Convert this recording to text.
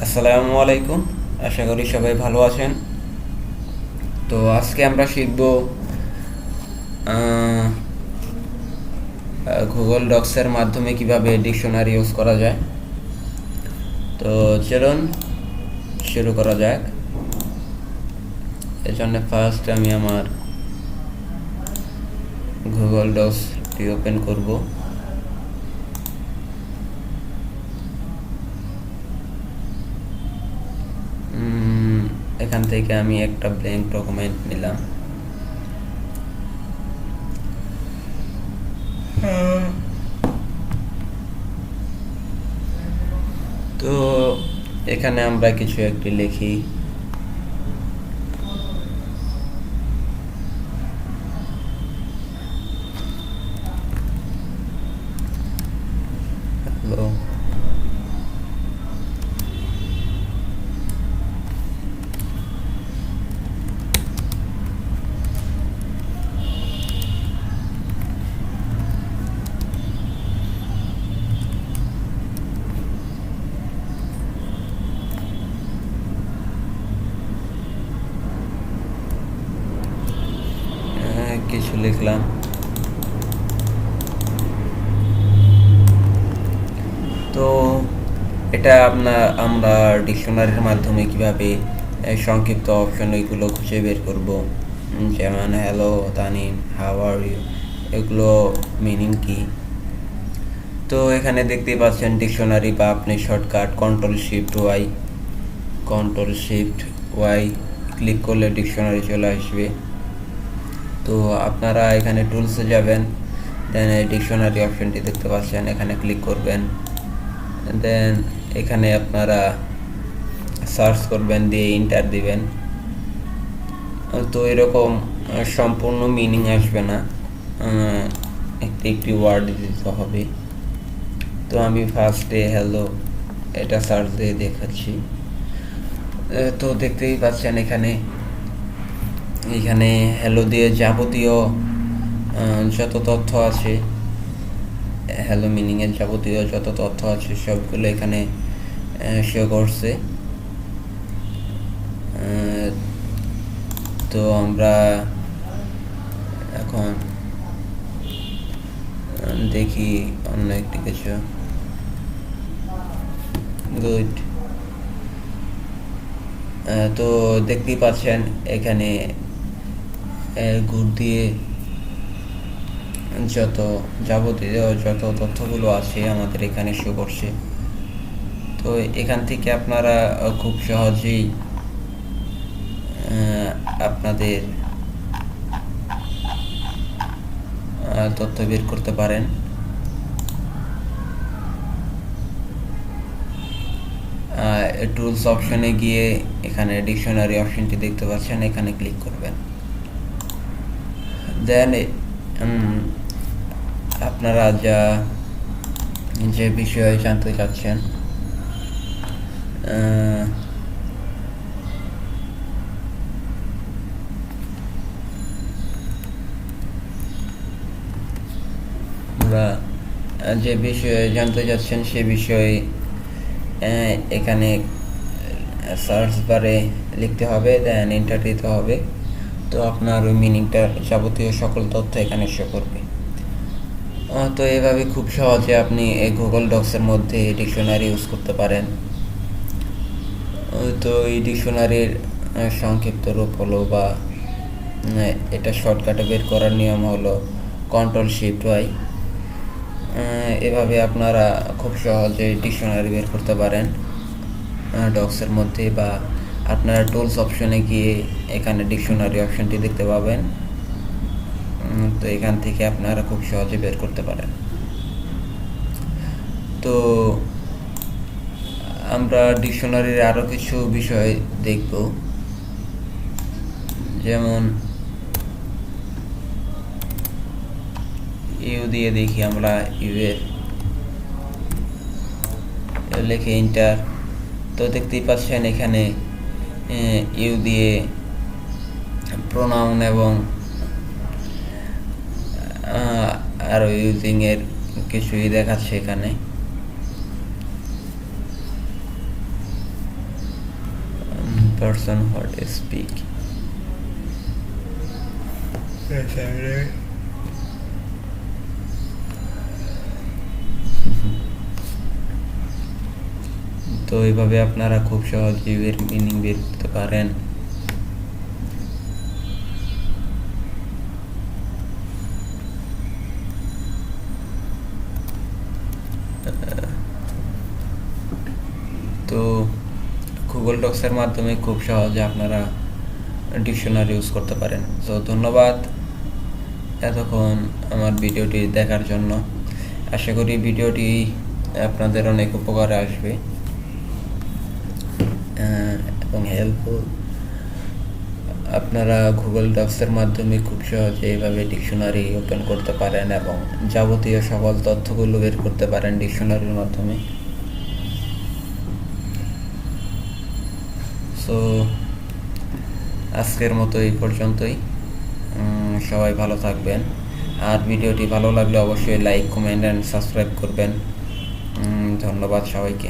আসসালামু আলাইকুম। আশা করি সবাই ভালো আছেন। তো আজকে আমরা শিখব গুগল ডক্সের মাধ্যমে কিভাবে ডিকশনারি ইউজ করা যায়। তো চলুন শুরু করা যাক। এর জন্য ফার্স্ট আমি আমার গুগল ডক্সটি ওপেন করব। এখান থেকে আমি একটা ব্ল্যাঙ্ক ডকুমেন্ট নিলাম। তো এখানে আমরা কিছু একটি লিখি। হ্যালো, কিছু লিখলাম। তো এটা আমরা ডিকশনারির মাধ্যমে কিভাবে সংক্ষিপ্ত অপশন এগুলো খুঁজে বের করব, যেমন hello Tanim, how are you, এগুলো মিনিং কি। তো এখানে দেখতেই পাচ্ছেন ডিকশনারি বা আপনি shortcut control shift Y click করলে ডিকশনারি চলে আসবে। তো আপনারা এখানে টুলসে যাবেন, দেন ডিকশনারি অপশনটি দেখতে পাচ্ছেন, এখানে ক্লিক করবেন। দেন এখানে আপনারা সার্চ করবেন, দিয়ে ইন্টার দিবেন। তো এরকম সম্পূর্ণ মিনিং আসবে না, একটি একটি ওয়ার্ড দিতে হবে। তো আমি ফার্স্টে হ্যালো এটা সার্চ দিয়ে দেখাচ্ছি। তো দেখতেই পাচ্ছেন এখানে হ্যালো দিয়ে যাবতীয় যত তথ্য আছে, হ্যালো মিনিংয়ের যাবতীয় যত তথ্য আছে সবগুলো এখানে শো করছে। তো আমরা এখন দেখি অন্য একটি কিছু। গুড। তো দেখতেই পাচ্ছেন এখানে গুড দিয়ে যাবতীয় যত তথ্যগুলো আছে আমাদের এখানে শো করছে। তো এখান থেকে আপনারা খুব সহজেই আপনাদের তথ্য বের করতে পারেন। টুলস অপশনে গিয়ে এখানে ডিকশনারি অপশনটি দেখতে পাচ্ছেন, এখানে ক্লিক করবেন। দেন আপনারা যে বিষয়ে জানতে চাচ্ছেন যে বিষয়ে জানতে চাচ্ছেন সে বিষয়ে এখানে সার্চ বারে লিখতে হবে, দেন এন্টার দিতে হবে। তো আপনার ওই মিনিংটার যাবতীয় সকল তথ্য এখানে শো করবে। তো এভাবে খুব সহজে আপনি এই গুগল ডক্সের মধ্যে ডিকশনারি ইউজ করতে পারেন। তো এই ডিকশনারির সংক্ষিপ্ত রূপ হলো, বা এটা শর্টকাটে বের করার নিয়ম হলো কন্ট্রোল-শিফট-ওয়াই। এভাবে আপনারা খুব সহজে ডিকশনারি বের করতে পারেন ডক্সের মধ্যে, বা আপনারা টুলস অপশনে গিয়ে এখানে ডিকশনারি অপশনটি দেখতে পাবেন। তো এখান থেকে আপনারা খুব সহজে বের করতে পারেন। তো আমরা ডিকশনারির আরও কিছু বিষয় দেখব, যেমন ইউ দিয়ে দেখি আমরা ইউ এর লিখে এন্টার। তো দেখতেই পাচ্ছেন এখানে ইউ দিয়ে প্রোনাউন এবং আরও ইউজিংয়ের কিছুই দেখাচ্ছে এখানে। person what speak তো এইভাবে আপনারা খুব সহজেই এর মিনিং বের করতে পারেন। তো গুগল ডক্সের মাধ্যমে খুব সহজে আপনারা ডিকশনারি ইউজ করতে পারেন। তো ধন্যবাদ এতক্ষণ আমার ভিডিওটি দেখার জন্য। আশা করি ভিডিওটি আপনাদের অনেক উপকারে আসবে এবং হেল্পফুল। আপনারা গুগল ডক্সের মাধ্যমে খুব সহজে এইভাবে ডিকশনারি ওপেন করতে পারেন এবং যাবতীয় সকল তথ্যগুলো বের করতে পারেন ডিকশনারির মাধ্যমে। সো আজকের মতো এই পর্যন্তই। সবাই ভালো থাকবেন। আর ভিডিওটি ভালো লাগলে অবশ্যই লাইক, কমেন্ট অ্যান্ড সাবস্ক্রাইব করবেন। ধন্যবাদ সবাইকে।